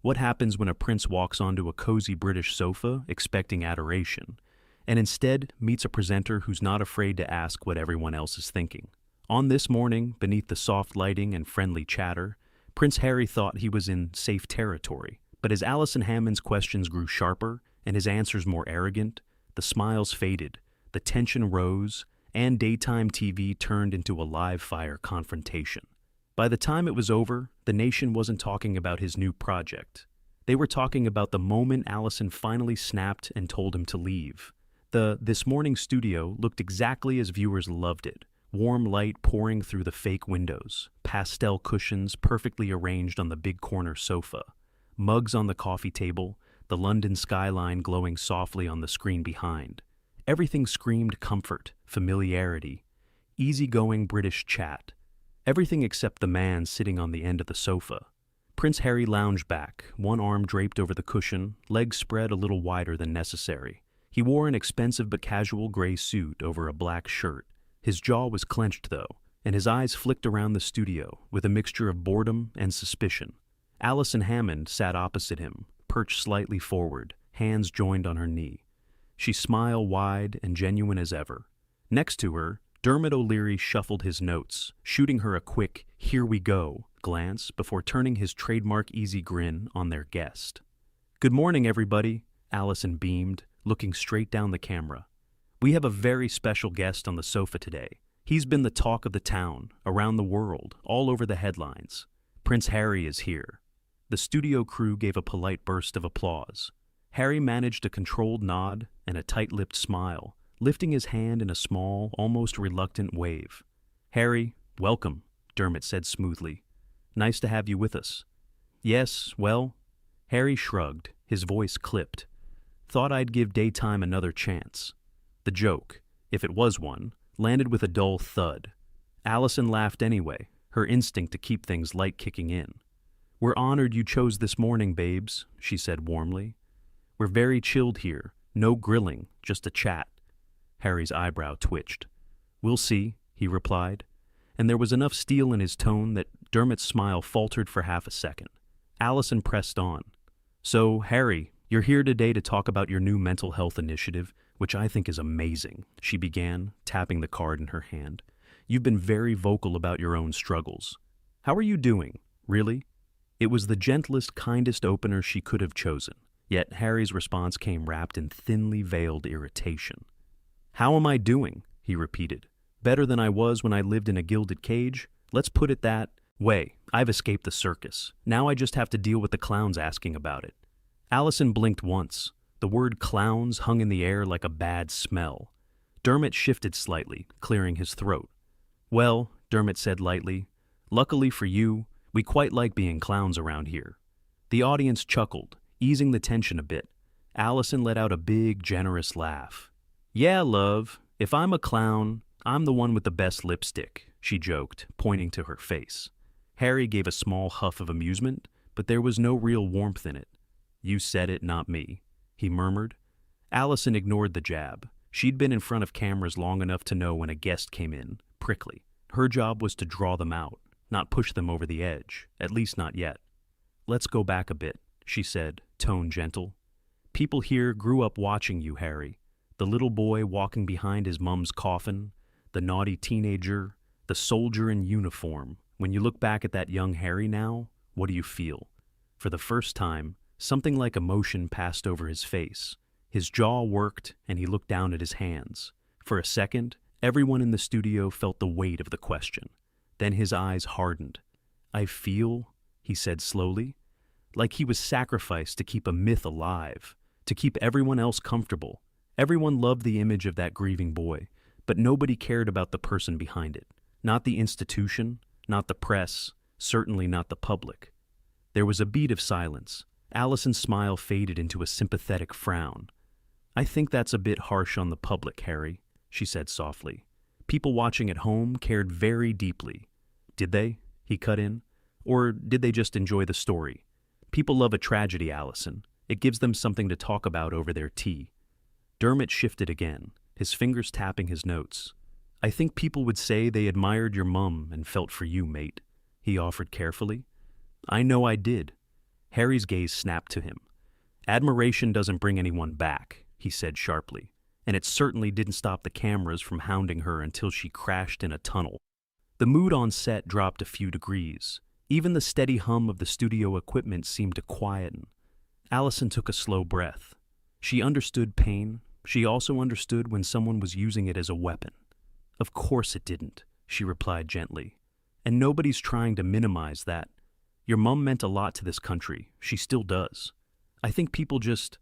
What happens when a prince walks onto a cozy British sofa expecting adoration, and instead meets a presenter who's not afraid to ask what everyone else is thinking? On this morning, beneath the soft lighting and friendly chatter, Prince Harry thought he was in safe territory. But as Allison Hammond's questions grew sharper and his answers more arrogant, the smiles faded, the tension rose, and daytime TV turned into a live-fire confrontation. By the time it was over, the nation wasn't talking about his new project. They were talking about the moment Allison finally snapped and told him to leave. The This Morning studio looked exactly as viewers loved it. Warm light pouring through the fake windows, pastel cushions perfectly arranged on the big corner sofa, mugs on the coffee table, the London skyline glowing softly on the screen behind. Everything screamed comfort, familiarity, easygoing British chat. Everything except the man sitting on the end of the sofa. Prince Harry lounged back, one arm draped over the cushion, legs spread a little wider than necessary. He wore an expensive but casual gray suit over a black shirt. His jaw was clenched, though, and his eyes flicked around the studio with a mixture of boredom and suspicion. Allison Hammond sat opposite him, perched slightly forward, hands joined on her knee. She smiled wide and genuine as ever. Next to her, Dermot O'Leary shuffled his notes, shooting her a quick, "Here we go" glance before turning his trademark easy grin on their guest. "Good morning, everybody," Allison beamed, looking straight down the camera. "We have a very special guest on the sofa today. He's been the talk of the town, around the world, all over the headlines. Prince Harry is here." The studio crew gave a polite burst of applause. Harry managed a controlled nod and a tight-lipped smile, lifting his hand in a small, almost reluctant wave. "Harry, welcome," Dermot said smoothly. "Nice to have you with us." "Yes, well," Harry shrugged, his voice clipped. "Thought I'd give daytime another chance." The joke, if it was one, landed with a dull thud. Allison laughed anyway, her instinct to keep things light kicking in. "We're honored you chose this morning, babes," she said warmly. "We're very chilled here, no grilling, just a chat." Harry's eyebrow twitched. "We'll see," he replied, and there was enough steel in his tone that Dermot's smile faltered for half a second. Allison pressed on. "So, Harry, you're here today to talk about your new mental health initiative, which I think is amazing," she began, tapping the card in her hand. "You've been very vocal about your own struggles. How are you doing, really?" It was the gentlest, kindest opener she could have chosen, yet Harry's response came wrapped in thinly veiled irritation. "How am I doing?" he repeated. "Better than I was when I lived in a gilded cage? Let's put it that way. I've escaped the circus. Now I just have to deal with the clowns asking about it." Allison blinked once. The word clowns hung in the air like a bad smell. Dermot shifted slightly, clearing his throat. "Well," Dermot said lightly, "luckily for you, we quite like being clowns around here." The audience chuckled, easing the tension a bit. Allison let out a big, generous laugh. "Yeah, love, if I'm a clown, I'm the one with the best lipstick," she joked, pointing to her face. Harry gave a small huff of amusement, but there was no real warmth in it. "You said it, not me," he murmured. Allison ignored the jab. She'd been in front of cameras long enough to know when a guest came in, prickly. Her job was to draw them out, not push them over the edge, at least not yet. "Let's go back a bit," she said, tone gentle. "People here grew up watching you, Harry. The little boy walking behind his mum's coffin, the naughty teenager, the soldier in uniform. When you look back at that young Harry now, what do you feel?" For the first time, something like emotion passed over his face. His jaw worked, and he looked down at his hands. For a second, everyone in the studio felt the weight of the question. Then his eyes hardened. "I feel," he said slowly, "like he was sacrificed to keep a myth alive, to keep everyone else comfortable. Everyone loved the image of that grieving boy, but nobody cared about the person behind it. Not the institution, not the press, certainly not the public." There was a beat of silence. Allison's smile faded into a sympathetic frown. "I think that's a bit harsh on the public, Harry," she said softly. "People watching at home cared very deeply." "Did they?" he cut in. "Or did they just enjoy the story? People love a tragedy, Allison. It gives them something to talk about over their tea." Dermot shifted again, his fingers tapping his notes. "I think people would say they admired your mum and felt for you, mate," he offered carefully. "I know I did." Harry's gaze snapped to him. "Admiration doesn't bring anyone back," he said sharply, and it certainly didn't stop the cameras from hounding her until she crashed in a tunnel. The mood on set dropped a few degrees. Even the steady hum of the studio equipment seemed to quieten. Allison took a slow breath. She understood pain. She also understood when someone was using it as a weapon. "Of course it didn't," she replied gently. "And nobody's trying to minimize that. Your mom meant a lot to this country. She still does. I think people just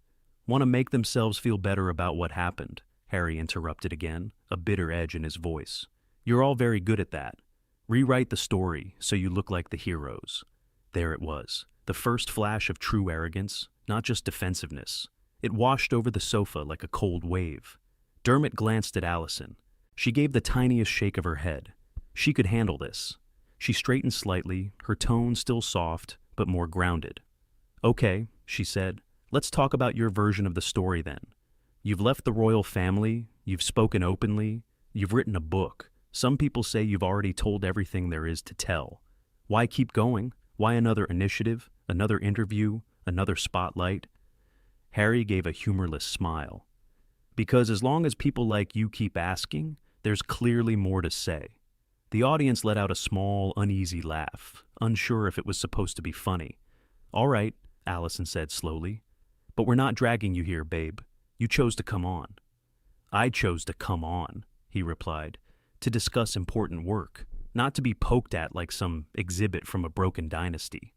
want to make themselves feel better about what happened," Harry interrupted again, a bitter edge in his voice. "You're all very good at that. Rewrite the story so you look like the heroes." There it was, the first flash of true arrogance, not just defensiveness. It washed over the sofa like a cold wave. Dermot glanced at Allison. She gave the tiniest shake of her head. She could handle this. She straightened slightly, her tone still soft, but more grounded. "Okay," she said, "let's talk about your version of the story then. You've left the royal family, you've spoken openly, you've written a book. Some people say you've already told everything there is to tell. Why keep going? Why another initiative, another interview, another spotlight?" Harry gave a humorless smile. "Because as long as people like you keep asking, there's clearly more to say." The audience let out a small, uneasy laugh, unsure if it was supposed to be funny. "All right," Allison said slowly. "But we're not dragging you here, babe. You chose to come on." "I chose to come on," he replied, "to discuss important work, not to be poked at like some exhibit from a broken dynasty."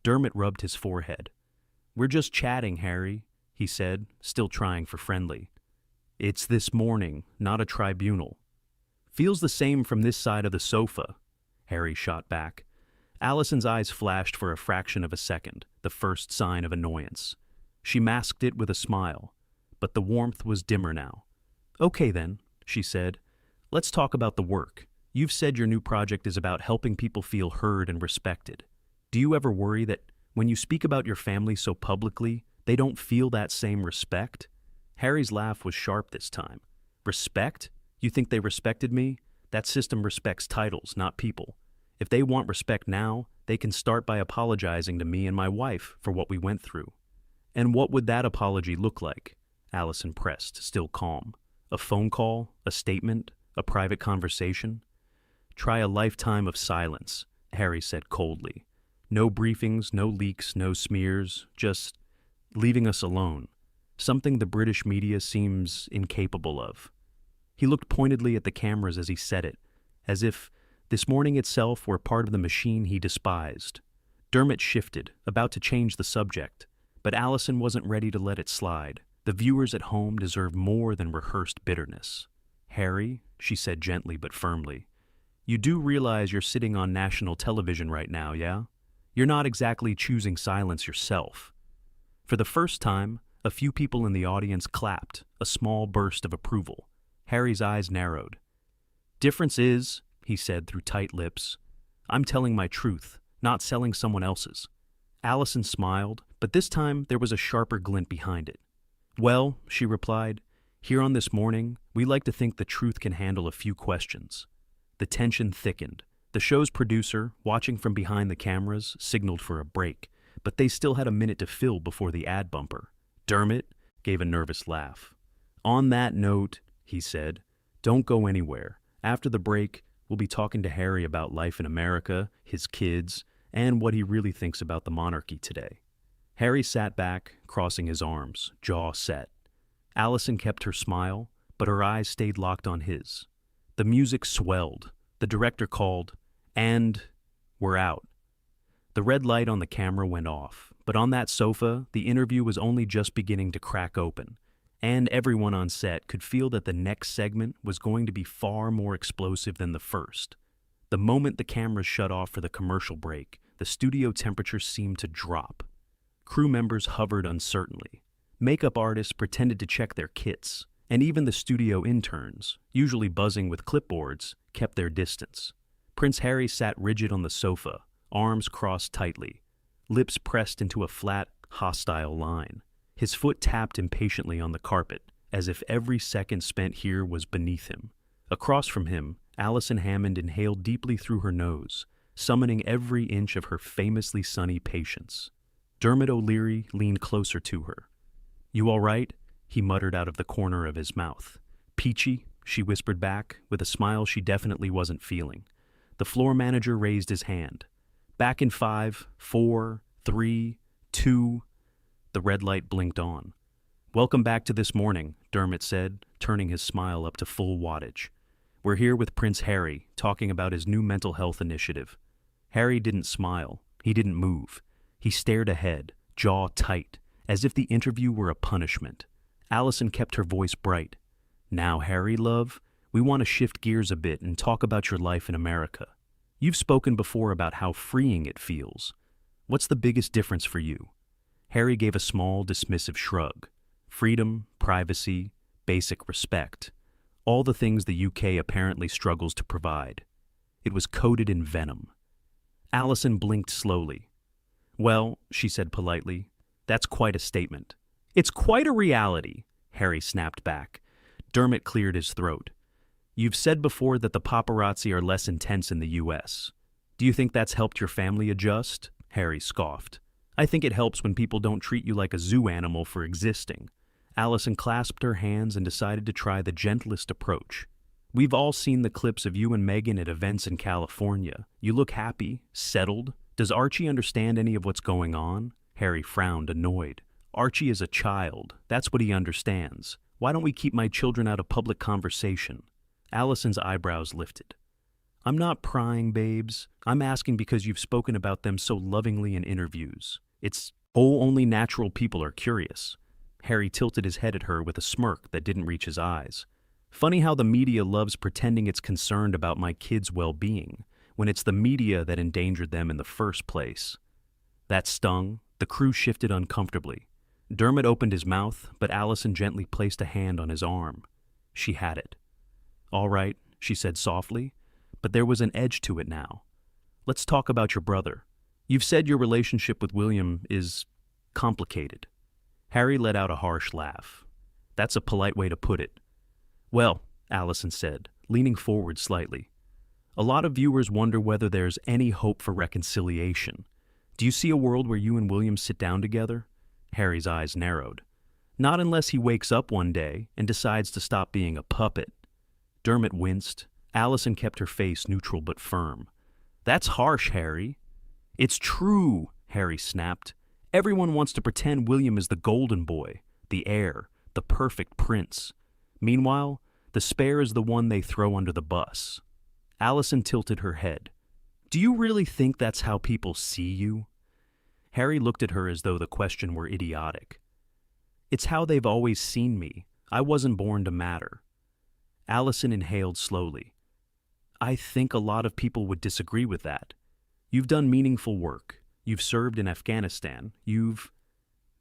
Dermot rubbed his forehead. "We're just chatting, Harry," he said, still trying for friendly. "It's this morning, not a tribunal." "Feels the same from this side of the sofa," Harry shot back. Allison's eyes flashed for a fraction of a second, the first sign of annoyance. She masked it with a smile, but the warmth was dimmer now. "Okay then," she said. "Let's talk about the work. You've said your new project is about helping people feel heard and respected. Do you ever worry that when you speak about your family so publicly, they don't feel that same respect?" Harry's laugh was sharp this time. "Respect? You think they respected me? That system respects titles, not people. If they want respect now, they can start by apologizing to me and my wife for what we went through." "And what would that apology look like?" Allison pressed, still calm. "A phone call? A statement? A private conversation?" "Try a lifetime of silence," Harry said coldly. "No briefings, no leaks, no smears, just leaving us alone. Something the British media seems incapable of." He looked pointedly at the cameras as he said it, as if this morning itself were part of the machine he despised. Dermot shifted, about to change the subject, but Allison wasn't ready to let it slide. The viewers at home deserve more than rehearsed bitterness. "Harry," she said gently but firmly, "you do realize you're sitting on national television right now, yeah? You're not exactly choosing silence yourself." For the first time, a few people in the audience clapped, a small burst of approval. Harry's eyes narrowed. "Difference is," he said through tight lips, "I'm telling my truth, not selling someone else's." Allison smiled, but this time there was a sharper glint behind it. "Well," she replied, "here on This Morning, we like to think the truth can handle a few questions." The tension thickened. The show's producer, watching from behind the cameras, signaled for a break, but they still had a minute to fill before the ad bumper. Dermot gave a nervous laugh. "On that note," he said, "don't go anywhere. After the break, we'll be talking to Harry about life in America, his kids, and what he really thinks about the monarchy today." Harry sat back, crossing his arms, jaw set. Allison kept her smile, but her eyes stayed locked on his. The music swelled. The director called, "And we're out." The red light on the camera went off, but on that sofa, the interview was only just beginning to crack open, and everyone on set could feel that the next segment was going to be far more explosive than the first. The moment the cameras shut off for the commercial break, the studio temperature seemed to drop. Crew members hovered uncertainly. Makeup artists pretended to check their kits, and even the studio interns, usually buzzing with clipboards, kept their distance. Prince Harry sat rigid on the sofa, arms crossed tightly, lips pressed into a flat, hostile line. His foot tapped impatiently on the carpet, as if every second spent here was beneath him. Across from him, Allison Hammond inhaled deeply through her nose, summoning every inch of her famously sunny patience. Dermot O'Leary leaned closer to her. "You all right?" he muttered out of the corner of his mouth. "Peachy?" she whispered back, with a smile she definitely wasn't feeling. The floor manager raised his hand. "Back in 5, 4, 3, 2... The red light blinked on. "Welcome back to This Morning," Dermot said, turning his smile up to full wattage. "We're here with Prince Harry, talking about his new mental health initiative." Harry didn't smile. He didn't move. He stared ahead, jaw tight, as if the interview were a punishment. Allison kept her voice bright. "Now, Harry, love, we want to shift gears a bit and talk about your life in America. You've spoken before about how freeing it feels. What's the biggest difference for you?" Harry gave a small, dismissive shrug. Freedom, privacy, basic respect. All the things the UK apparently struggles to provide. It was coated in venom. Allison blinked slowly. "Well," she said politely, "that's quite a statement." "It's quite a reality," Harry snapped back. Dermot cleared his throat. "You've said before that the paparazzi are less intense in the US. Do you think that's helped your family adjust?" Harry scoffed. "I think it helps when people don't treat you like a zoo animal for existing." Allison clasped her hands and decided to try the gentlest approach. "We've all seen the clips of you and Megan at events in California. You look happy, settled. Does Archie understand any of what's going on?" Harry frowned, annoyed. "Archie is a child. That's what he understands. Why don't we keep my children out of public conversation?" Allison's eyebrows lifted. "I'm not prying, babes. I'm asking because you've spoken about them so lovingly in interviews. Only natural people are curious." Harry tilted his head at her with a smirk that didn't reach his eyes. "Funny how the media loves pretending it's concerned about my kids' well-being, when it's the media that endangered them in the first place." That stung. The crew shifted uncomfortably. Dermot opened his mouth, but Allison gently placed a hand on his arm. She had it. "All right," she said softly, but there was an edge to it now. "Let's talk about your brother. You've said your relationship with William is complicated." Harry let out a harsh laugh. "That's a polite way to put it." "Well," Allison said, leaning forward slightly, "a lot of viewers wonder whether there's any hope for reconciliation. Do you see a world where you and William sit down together?" Harry's eyes narrowed. "Not unless he wakes up one day and decides to stop being a puppet." Dermot winced. Allison kept her face neutral but firm. "That's harsh, Harry." "It's true," Harry snapped. "Everyone wants to pretend William is the golden boy, the heir, the perfect prince. Meanwhile, the spare is the one they throw under the bus." Allison tilted her head. "Do you really think that's how people see you?" Harry looked at her as though the question were idiotic. "It's how they've always seen me. I wasn't born to matter." Allison inhaled slowly. "I think a lot of people would disagree with that. You've done meaningful work. You've served in Afghanistan. You've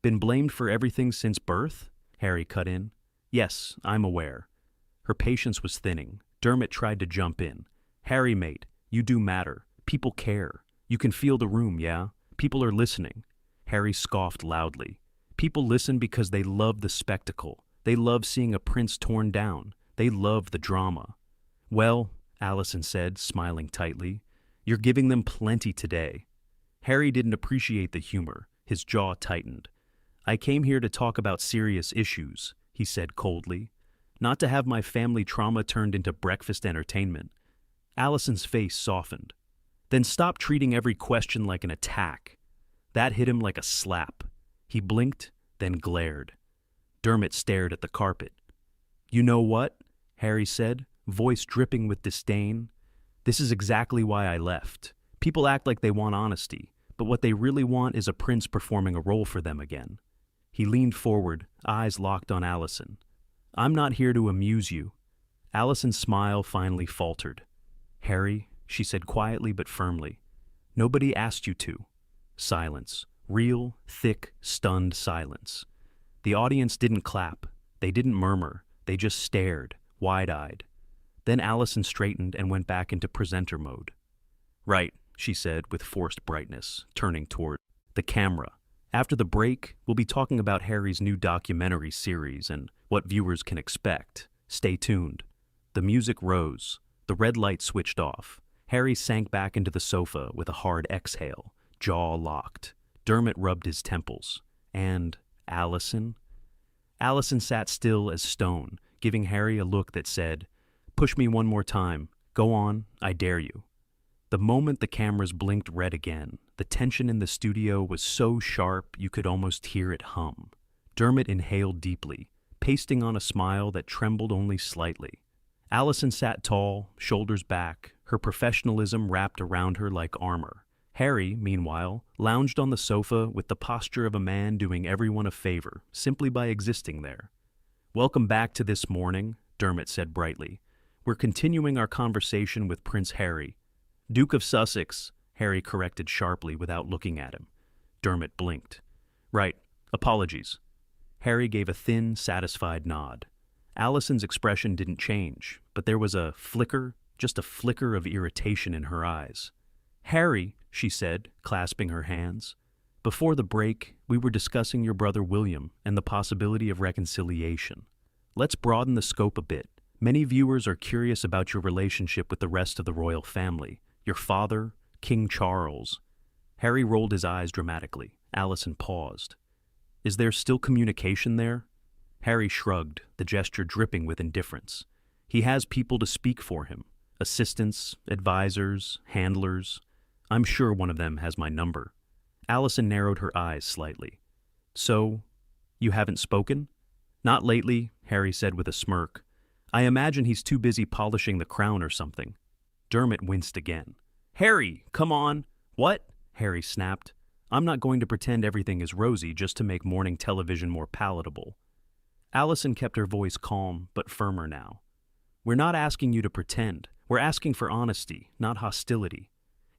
been blamed for everything since birth?" Harry cut in. "Yes, I'm aware." Her patience was thinning. Dermot tried to jump in. "Harry, mate, you do matter. People care. You can feel the room, yeah? People are listening." Harry scoffed loudly. "People listen because they love the spectacle. They love seeing a prince torn down. They love the drama." "Well," Allison said, smiling tightly, "you're giving them plenty today." Harry didn't appreciate the humor. His jaw tightened. "I came here to talk about serious issues," he said coldly. "Not to have my family trauma turned into breakfast entertainment." Allison's face softened. "Then stop treating every question like an attack." That hit him like a slap. He blinked, then glared. Dermot stared at the carpet. "You know what?" Harry said, voice dripping with disdain. "This is exactly why I left. People act like they want honesty, but what they really want is a prince performing a role for them again." He leaned forward, eyes locked on Allison. "I'm not here to amuse you." Allison's smile finally faltered. "Harry," she said quietly but firmly, "nobody asked you to." Silence. Real, thick, stunned silence. The audience didn't clap. They didn't murmur. They just stared, wide-eyed. Then Allison straightened and went back into presenter mode. "Right," she said with forced brightness, turning toward the camera. "After the break, we'll be talking about Harry's new documentary series and what viewers can expect. Stay tuned." The music rose. The red light switched off. Harry sank back into the sofa with a hard exhale, jaw locked. Dermot rubbed his temples. And Allison? Allison sat still as stone, giving Harry a look that said, "Push me one more time. Go on, I dare you." The moment the cameras blinked red again, the tension in the studio was so sharp you could almost hear it hum. Dermot inhaled deeply, pasting on a smile that trembled only slightly. Allison sat tall, shoulders back, her professionalism wrapped around her like armor. Harry, meanwhile, lounged on the sofa with the posture of a man doing everyone a favor, simply by existing there. "Welcome back to This Morning," Dermot said brightly. "We're continuing our conversation with Prince Harry." "Duke of Sussex," Harry corrected sharply without looking at him. Dermot blinked. "Right, apologies." Harry gave a thin, satisfied nod. Allison's expression didn't change, but there was a flicker, just a flicker of irritation in her eyes. "Harry," she said, clasping her hands, "before the break, we were discussing your brother William and the possibility of reconciliation. Let's broaden the scope a bit. Many viewers are curious about your relationship with the rest of the royal family. Your father, King Charles." Harry rolled his eyes dramatically. Allison paused. "Is there still communication there?" Harry shrugged, the gesture dripping with indifference. "He has people to speak for him. Assistants, advisors, handlers. I'm sure one of them has my number." Allison narrowed her eyes slightly. "So, you haven't spoken?" "Not lately," Harry said with a smirk. "I imagine he's too busy polishing the crown or something." Dermot winced again. "Harry, come on!" "What?" Harry snapped. "I'm not going to pretend everything is rosy just to make morning television more palatable." Allison kept her voice calm but firmer now. "We're not asking you to pretend. We're asking for honesty, not hostility."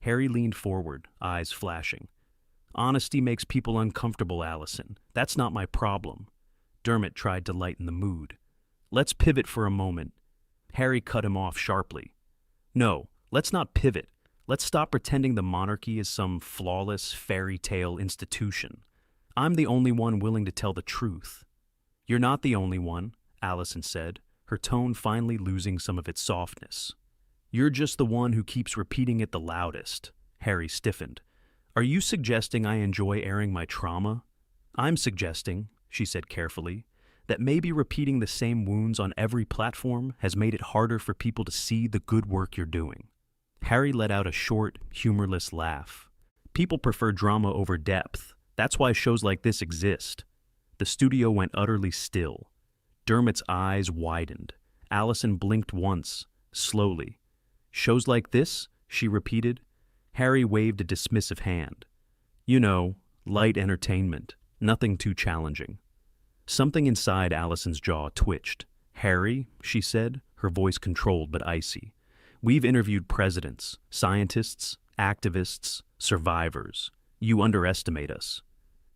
Harry leaned forward, eyes flashing. "Honesty makes people uncomfortable, Allison. That's not my problem." Dermot tried to lighten the mood. "Let's pivot for a moment." Harry cut him off sharply. "No, let's not pivot. Let's stop pretending the monarchy is some flawless fairy tale institution. I'm the only one willing to tell the truth." "You're not the only one," Allison said, her tone finally losing some of its softness. "You're just the one who keeps repeating it the loudest." Harry stiffened. "Are you suggesting I enjoy airing my trauma?" "I'm suggesting," she said carefully, "that maybe repeating the same wounds on every platform has made it harder for people to see the good work you're doing." Harry let out a short, humorless laugh. "People prefer drama over depth. That's why shows like this exist." The studio went utterly still. Dermot's eyes widened. Allison blinked once, slowly. "Shows like this?" she repeated. Harry waved a dismissive hand. "You know, light entertainment. Nothing too challenging." Something inside Allison's jaw twitched. "Harry," she said, her voice controlled but icy. "We've interviewed presidents, scientists, activists, survivors. You underestimate us."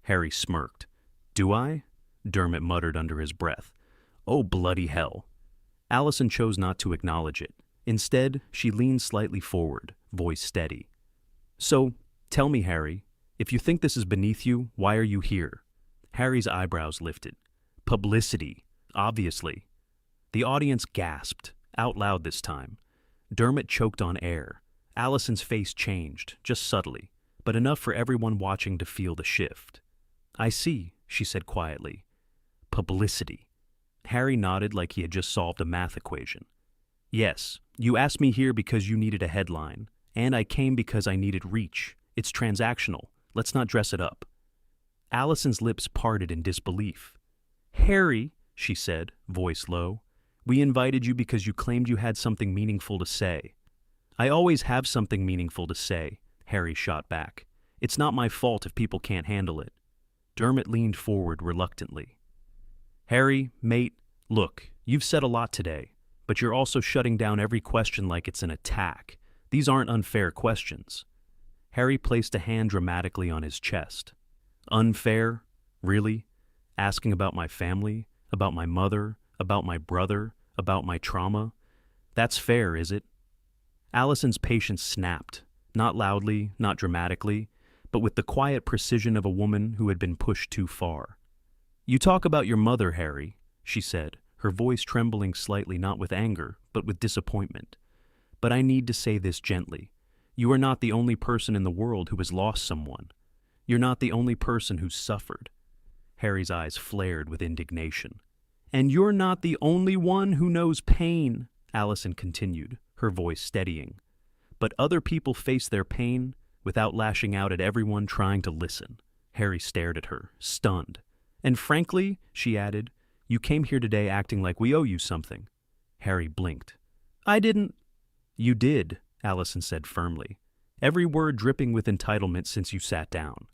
Harry smirked. "Do I?" Dermot muttered under his breath. "Oh, bloody hell." Allison chose not to acknowledge it. Instead, she leaned slightly forward, voice steady. "So, tell me, Harry, if you think this is beneath you, why are you here?" Harry's eyebrows lifted. "Publicity, obviously." The audience gasped, out loud this time. Dermot choked on air. Allison's face changed, just subtly, but enough for everyone watching to feel the shift. "I see," she said quietly. "Publicity." Harry nodded like he had just solved a math equation. "Yes, you asked me here because you needed a headline, and I came because I needed reach. It's transactional. Let's not dress it up." Allison's lips parted in disbelief. "Harry," she said, voice low, "we invited you because you claimed you had something meaningful to say." "I always have something meaningful to say," Harry shot back. "It's not my fault if people can't handle it." Dermot leaned forward reluctantly. "Harry, mate, look, you've said a lot today, but you're also shutting down every question like it's an attack. These aren't unfair questions." Harry placed a hand dramatically on his chest. "Unfair? Really? Asking about my family, about my mother, about my brother, about my trauma? That's fair, is it?" Allison's patience snapped, not loudly, not dramatically, but with the quiet precision of a woman who had been pushed too far. "You talk about your mother, Harry," she said, her voice trembling slightly not with anger, but with disappointment. "But I need to say this gently. You are not the only person in the world who has lost someone. You're not the only person who's suffered. Harry's eyes flared with indignation. And you're not the only one who knows pain, Allison continued, her voice steadying. But other people face their pain without lashing out at everyone trying to listen. Harry stared at her, stunned. And frankly, she added, you came here today acting like we owe you something. Harry blinked. I didn't. You did, Allison said firmly, every word dripping with entitlement since you sat down.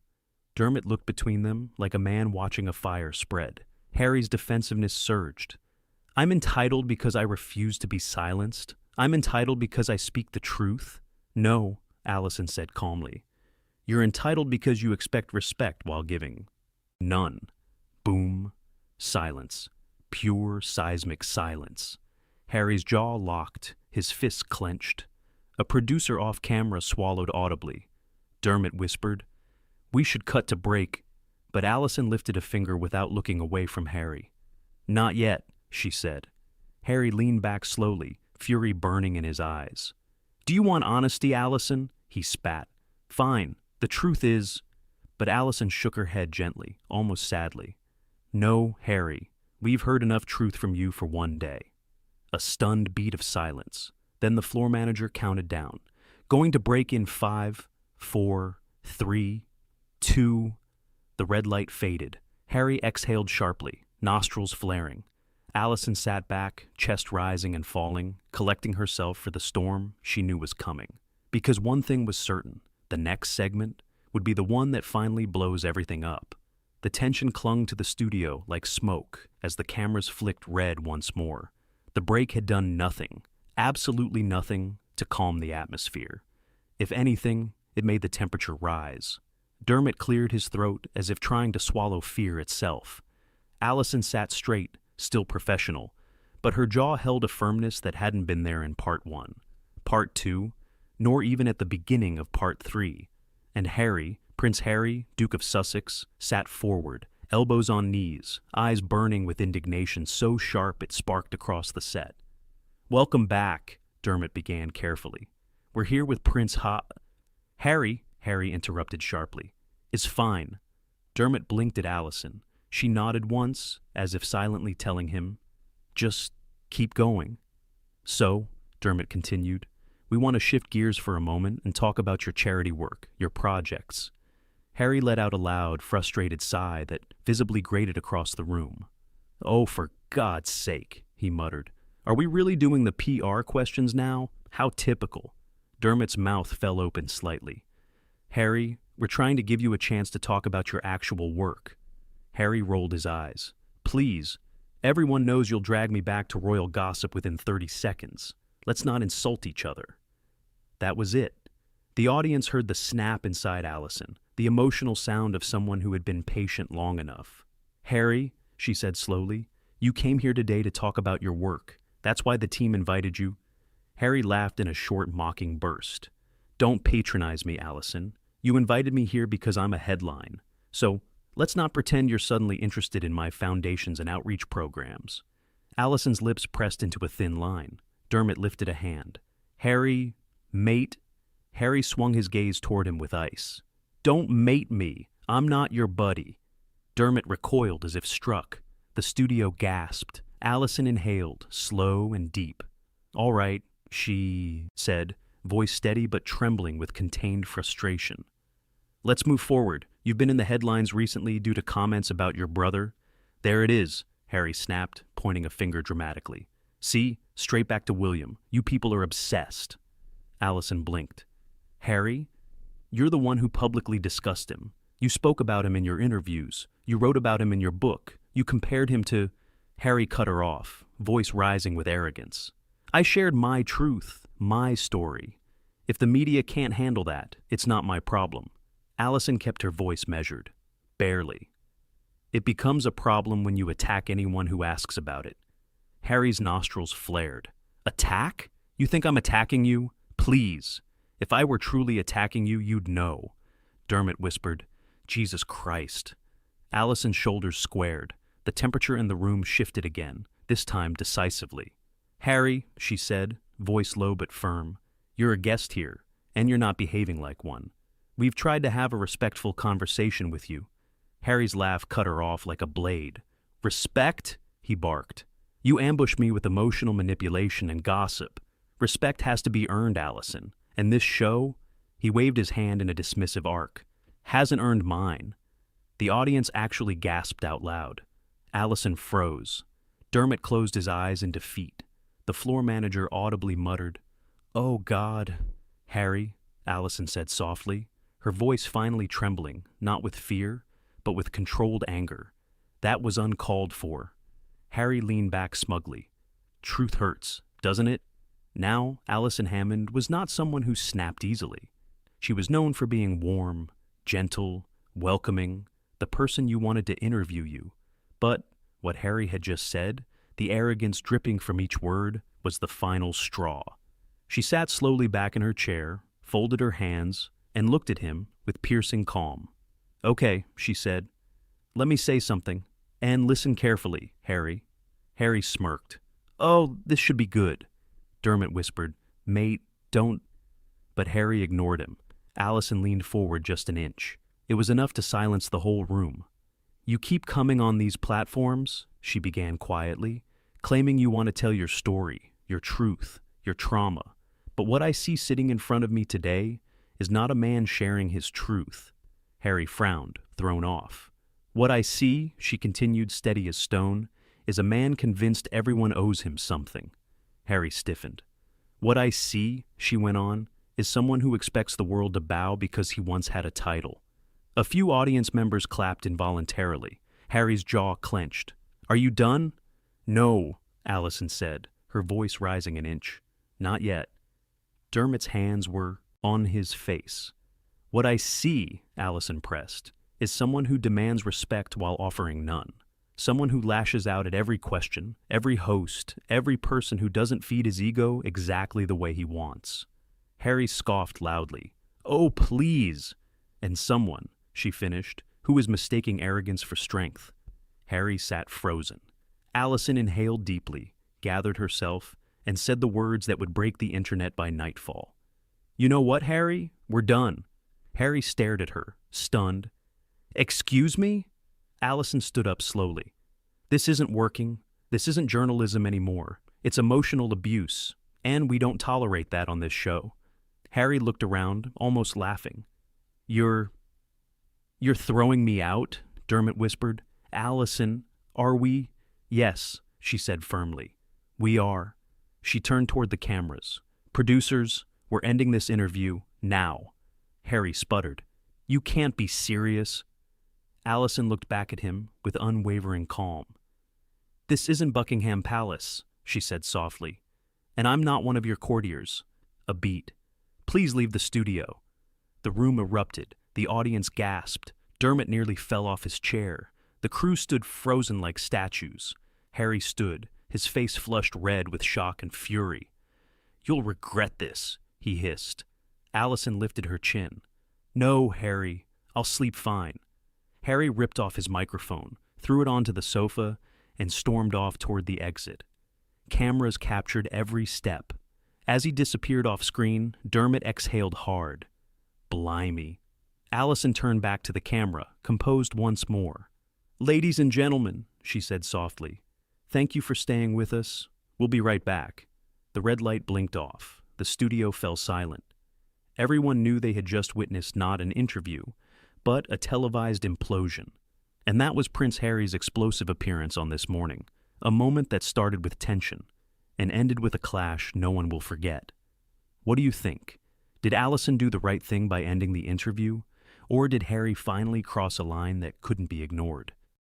Dermot looked between them like a man watching a fire spread. Harry's defensiveness surged. I'm entitled because I refuse to be silenced. I'm entitled because I speak the truth. No, Allison said calmly. You're entitled because you expect respect while giving. None. Boom. Silence. Pure seismic silence. Harry's jaw locked, his fists clenched. A producer off camera swallowed audibly. Dermot whispered, we should cut to break, but Allison lifted a finger without looking away from Harry. Not yet, she said. Harry leaned back slowly, fury burning in his eyes. Do you want honesty, Allison? He spat. Fine, the truth is... But Allison shook her head gently, almost sadly. No, Harry, we've heard enough truth from you for one day. A stunned beat of silence. Then the floor manager counted down. Going to break in 5, 4, 3, 2... The red light faded. Harry exhaled sharply, nostrils flaring. Allison sat back, chest rising and falling, collecting herself for the storm she knew was coming. Because one thing was certain, the next segment would be the one that finally blows everything up. The tension clung to the studio like smoke as the cameras flicked red once more. The break had done nothing, absolutely nothing, to calm the atmosphere. If anything, it made the temperature rise. Dermot cleared his throat as if trying to swallow fear itself. Allison sat straight, still professional, but her jaw held a firmness that hadn't been there in Part 1, Part 2, nor even at the beginning of Part 3. And Harry, Prince Harry, Duke of Sussex, sat forward, elbows on knees, eyes burning with indignation so sharp it sparked across the set. Welcome back, Dermot began carefully. We're here with Prince Harry interrupted sharply, is fine. Dermot blinked at Allison. She nodded once, as if silently telling him, just keep going. So, Dermot continued, we want to shift gears for a moment and talk about your charity work, your projects. Harry let out a loud, frustrated sigh that visibly grated across the room. Oh, for God's sake, he muttered. Are we really doing the PR questions now? How typical. Dermot's mouth fell open slightly. Harry, we're trying to give you a chance to talk about your actual work. Harry rolled his eyes. Please, everyone knows you'll drag me back to royal gossip within 30 seconds. Let's not insult each other. That was it. The audience heard the snap inside Allison, the emotional sound of someone who had been patient long enough. Harry, she said slowly, you came here today to talk about your work. That's why the team invited you. Harry laughed in a short, mocking burst. Don't patronize me, Allison. You invited me here because I'm a headline. So, let's not pretend you're suddenly interested in my foundations and outreach programs. Allison's lips pressed into a thin line. Dermot lifted a hand. Harry, mate. Harry swung his gaze toward him with ice. Don't mate me. I'm not your buddy. Dermot recoiled as if struck. The studio gasped. Allison inhaled, slow and deep. All right, she said, voice steady but trembling with contained frustration. Let's move forward. You've been in the headlines recently due to comments about your brother. There it is, Harry snapped, pointing a finger dramatically. See? Straight back to William. You people are obsessed. Allison blinked. Harry, you're the one who publicly discussed him. You spoke about him in your interviews. You wrote about him in your book. You compared him to... Harry cut her off, voice rising with arrogance. I shared my truth, my story. If the media can't handle that, it's not my problem. Allison kept her voice measured. Barely. It becomes a problem when you attack anyone who asks about it. Harry's nostrils flared. Attack? You think I'm attacking you? Please. If I were truly attacking you, you'd know. Dermot whispered, Jesus Christ. Allison's shoulders squared. The temperature in the room shifted again, this time decisively. Harry, she said, voice low but firm, you're a guest here, and you're not behaving like one. We've tried to have a respectful conversation with you." Harry's laugh cut her off like a blade. "Respect?" he barked. "You ambush me with emotional manipulation and gossip. Respect has to be earned, Allison. And this show," he waved his hand in a dismissive arc, "hasn't earned mine." The audience actually gasped out loud. Allison froze. Dermot closed his eyes in defeat. The floor manager audibly muttered, "Oh, God." "Harry," Allison said softly, her voice finally trembling, not with fear, but with controlled anger. "That was uncalled for." Harry leaned back smugly. "Truth hurts, doesn't it?" Now, Allison Hammond was not someone who snapped easily. She was known for being warm, gentle, welcoming, the person you wanted to interview you. But what Harry had just said, the arrogance dripping from each word, was the final straw. She sat slowly back in her chair, folded her hands, and looked at him with piercing calm. "Okay," she said. "Let me say something. And listen carefully, Harry." Harry smirked. "Oh, this should be good." Dermot whispered, "Mate, don't—" But Harry ignored him. Allison leaned forward just an inch. It was enough to silence the whole room. "You keep coming on these platforms," she began quietly, "claiming you want to tell your story, your truth, your trauma. But what I see sitting in front of me today is not a man sharing his truth." Harry frowned, thrown off. "What I see," she continued, steady as stone, "is a man convinced everyone owes him something." Harry stiffened. "What I see," she went on, "is someone who expects the world to bow because he once had a title." A few audience members clapped involuntarily. Harry's jaw clenched. "Are you done?" "No," Allison said, her voice rising an inch. "Not yet." Dermot's hands were on his face. "What I see," Allison pressed, "is someone who demands respect while offering none. Someone who lashes out at every question, every host, every person who doesn't feed his ego exactly the way he wants." Harry scoffed loudly. "Oh, please!" "And someone," she finished, "who is mistaking arrogance for strength." Harry sat frozen. Allison inhaled deeply, gathered herself, and said the words that would break the internet by nightfall. "You know what, Harry? We're done." Harry stared at her, stunned. "Excuse me?" Allison stood up slowly. "This isn't working. This isn't journalism anymore. It's emotional abuse, and we don't tolerate that on this show." Harry looked around, almost laughing. You're throwing me out?" Dermot whispered. "Allison, are we?" "Yes," she said firmly. "We are." She turned toward the cameras. "Producers, we're ending this interview now." Harry sputtered. "You can't be serious." Allison looked back at him with unwavering calm. "This isn't Buckingham Palace," she said softly. "And I'm not one of your courtiers." A beat. "Please leave the studio." The room erupted. The audience gasped. Dermot nearly fell off his chair. The crew stood frozen like statues. Harry stood, his face flushed red with shock and fury. "You'll regret this," he hissed. Allison lifted her chin. "No, Harry. I'll sleep fine." Harry ripped off his microphone, threw it onto the sofa, and stormed off toward the exit. Cameras captured every step. As he disappeared off screen, Dermot exhaled hard. Blimey. Allison turned back to the camera, composed once more. "Ladies and gentlemen," she said softly, "thank you for staying with us. We'll be right back." The red light blinked off. The studio fell silent. Everyone knew they had just witnessed not an interview, but a televised implosion. And that was Prince Harry's explosive appearance on this morning, a moment that started with tension and ended with a clash no one will forget. What do you think? Did Allison do the right thing by ending the interview, or did Harry finally cross a line that couldn't be ignored?